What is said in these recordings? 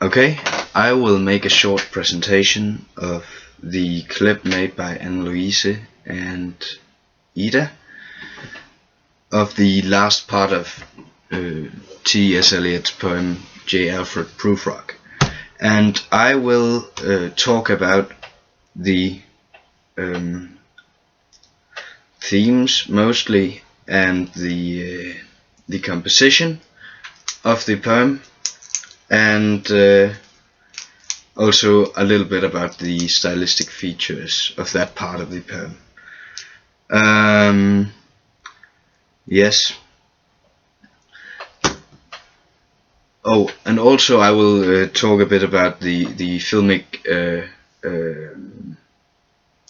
Okay, I will make a short presentation of the clip made by Lise and Ida of the last part of T.S. Eliot's poem J. Alfred Prufrock, and I will talk about the themes mostly and the composition of the poem, and also a little bit about the stylistic features of that part of the poem. Yes. Oh, and also I will talk a bit about the filmic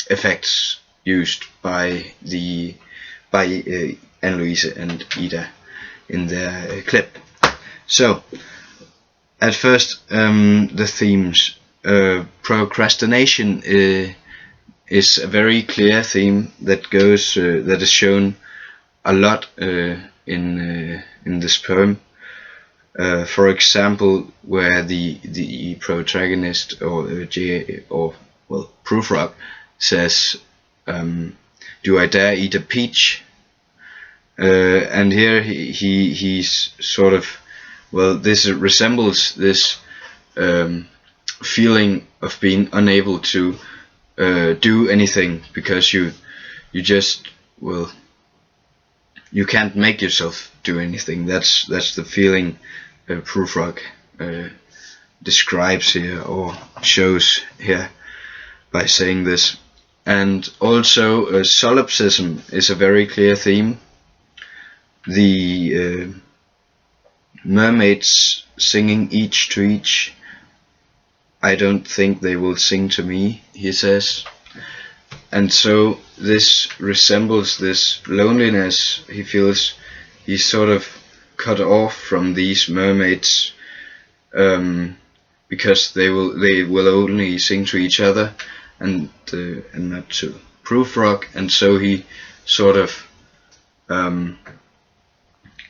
effects used by Anne-Louise and Ida in their clip. So, at first, the themes. Procrastination is a very clear theme that goes that is shown a lot in this poem. For example, where the protagonist Prufrock says, "Do I dare eat a peach?" And here he's sort of, well, this resembles this feeling of being unable to do anything because you just, well, you can't make yourself do anything. That's the feeling Prufrock describes here or shows here by saying this. And also solipsism is a very clear theme. The mermaids singing each to each. "I don't think they will sing to me," he says. And so this resembles this loneliness he feels. He's sort of cut off from these mermaids because they will only sing to each other and not to Prufrock, and so he sort of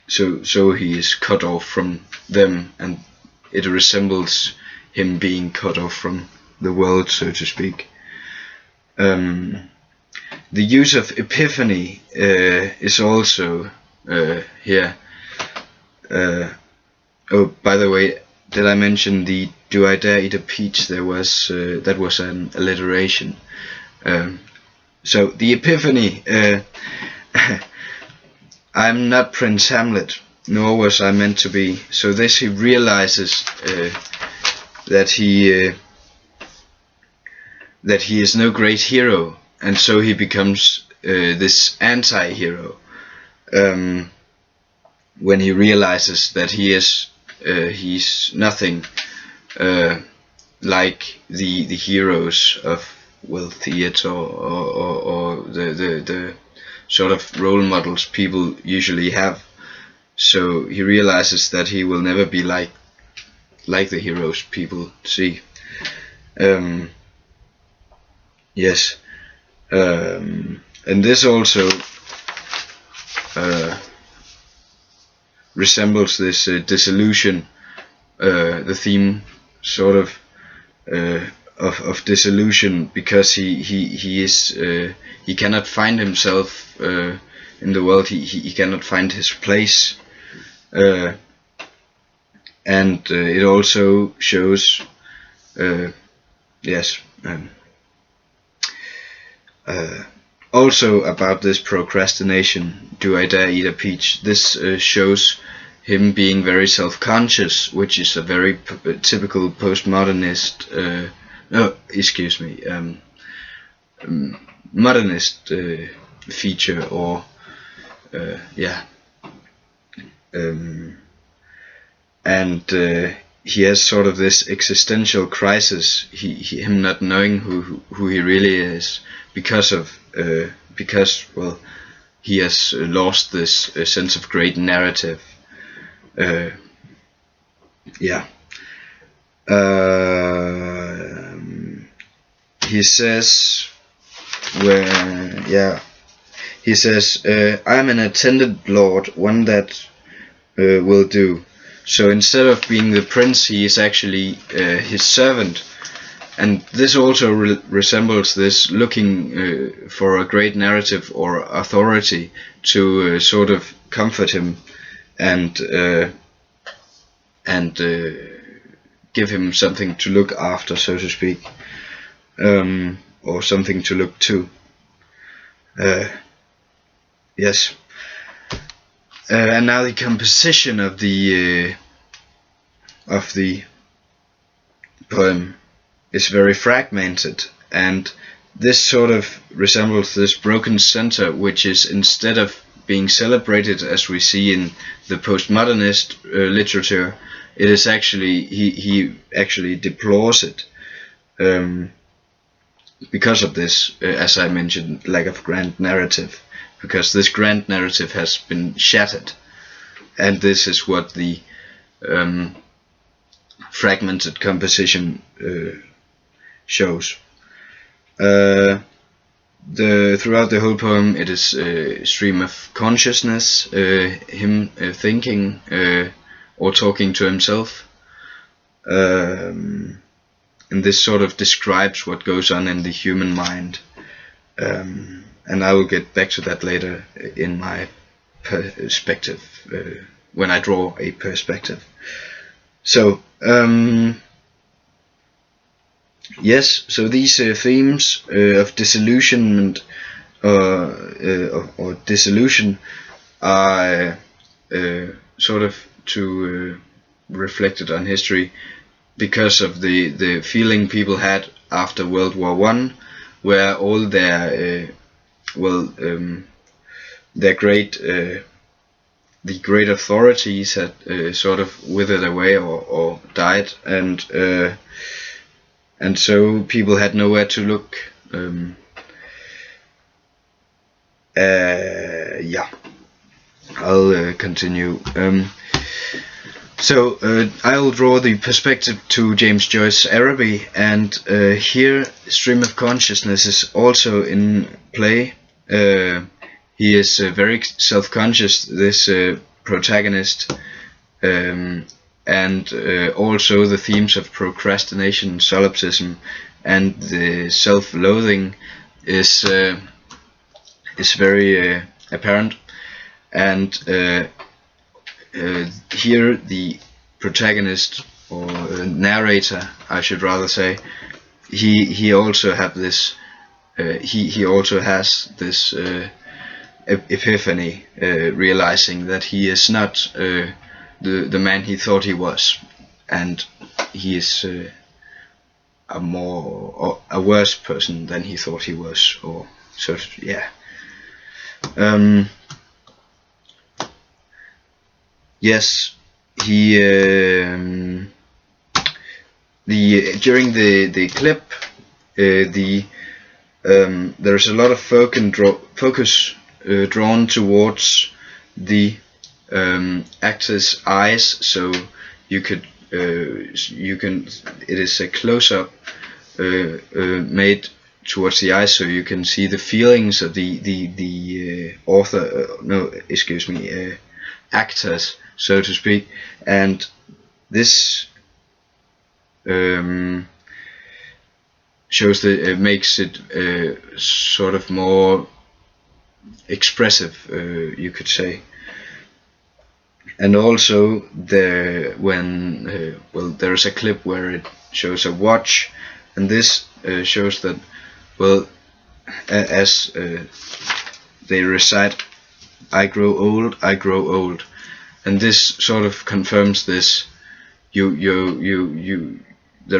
so he is cut off from them, and it resembles him being cut off from the world, so to speak. The use of epiphany is also here. Oh, by the way, did I mention the "Do I dare eat a peach"? There was that was an alliteration. So the epiphany. I'm not Prince Hamlet, nor was I meant to be. So this, he realizes that he is no great hero, and so he becomes this anti-hero when he realizes that he's nothing like the heroes of, well, theater or the sort of role models people usually have. So he realizes that he will never be like the heroes people see. Yes, and this also resembles this disillusion, the theme sort of disillusion, because he cannot find himself in the world. He cannot find his place, and it also shows yes. Also about this procrastination, "Do I dare eat a peach?" This shows him being very self-conscious, which is a very typical postmodernist, modernist feature, or and he has sort of this existential crisis, him not knowing who he really is, because well, he has lost this sense of great narrative. He says, he says, "I'm an attendant lord, one that will do. So instead of being the prince, he is actually his servant. And this also resembles this looking for a great narrative or authority to sort of comfort him and give him something to look after, so to speak, or something to look to. Yes. And now the composition of the poem is very fragmented, and this sort of resembles this broken center, which is, instead of being celebrated as we see in the postmodernist literature, it is actually he actually deplores it because of this, as I mentioned, lack of grand narrative, because this grand narrative has been shattered, and this is what the fragmented composition shows. Throughout the whole poem, it is a stream of consciousness, him thinking or talking to himself, and this sort of describes what goes on in the human mind, and I will get back to that later in my perspective, when I draw a perspective. So yes, so these themes of disillusionment or disillusion are sort of to reflected on history because of the feeling people had after World War I, where all their their great the great authorities had sort of withered away or died, and so people had nowhere to look. Yeah, I'll continue. So I'll draw the perspective to James Joyce's Araby, and here stream of consciousness is also in play. He is very self-conscious, this protagonist, and also the themes of procrastination, solipsism, and the self-loathing is very apparent. And here the protagonist, or narrator, I should rather say, he also have this. He also has this epiphany, realizing that he is not the man he thought he was, and he is a worse person than he thought he was, or so. Yeah. Yes, he during the clip, there's a lot of focus drawn towards the actor's eyes, so you can it is a close-up made towards the eyes, so you can see the feelings of the author, actors, so to speak, and this shows that it makes it sort of more expressive, you could say. And also there's a clip where it shows a watch, and this shows that, well, as they recite, I grow old, I grow old, and this sort of confirms this. There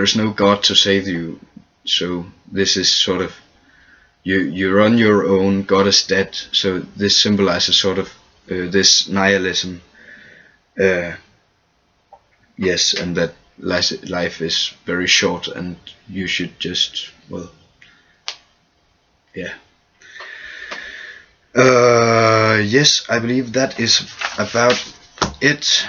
is no God to save you, so this is sort of you're on your own. God is dead, so this symbolizes sort of this nihilism. Yes, and that life is very short, and you should just, well, yeah. Yes, I believe that is about it.